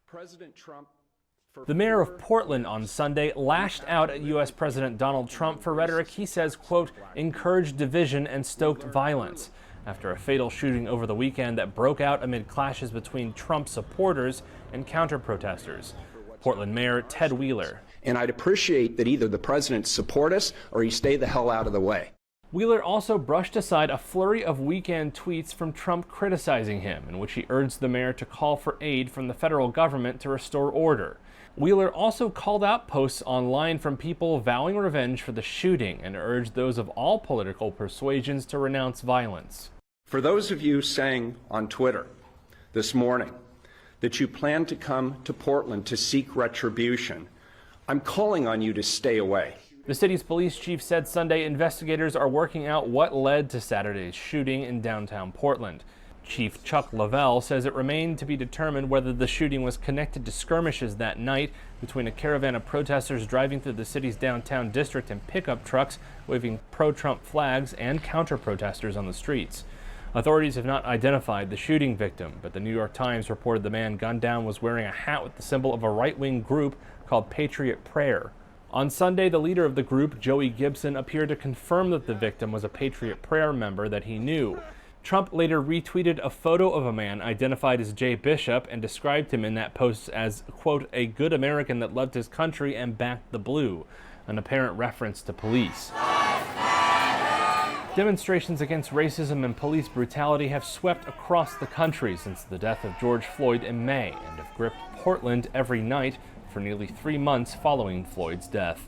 President Trump. The mayor of Portland on Sunday lashed out at U.S. President Donald Trump for rhetoric he says, quote, encouraged division and stoked violence after a fatal shooting over the weekend that broke out amid clashes between Trump supporters and counter-protesters. Portland Mayor Ted Wheeler. And I'd appreciate that either the president support us or he stay the hell out of the way. Wheeler also brushed aside a flurry of weekend tweets from Trump criticizing him, in which he urged the mayor to call for aid from the federal government to restore order. Wheeler also called out posts online from people vowing revenge for the shooting and urged those of all political persuasions to renounce violence. For those of you saying on Twitter this morning that you plan to come to Portland to seek retribution, I'm calling on you to stay away. The city's police chief said Sunday investigators are working out what led to Saturday's shooting in downtown Portland. Chief Chuck Lavelle says it remained to be determined whether the shooting was connected to skirmishes that night between a caravan of protesters driving through the city's downtown district and pickup trucks waving pro-Trump flags and counter-protesters on the streets. Authorities have not identified the shooting victim, but the New York Times reported the man gunned down was wearing a hat with the symbol of a right-wing group called Patriot Prayer. On Sunday, the leader of the group, Joey Gibson, appeared to confirm that the victim was a Patriot Prayer member that he knew. Trump later retweeted a photo of a man identified as Jay Bishop and described him in that post as, quote, a good American that loved his country and backed the blue, an apparent reference to police. Demonstrations against racism and police brutality have swept across the country since the death of George Floyd in May and have gripped Portland every night for nearly 3 months following Floyd's death.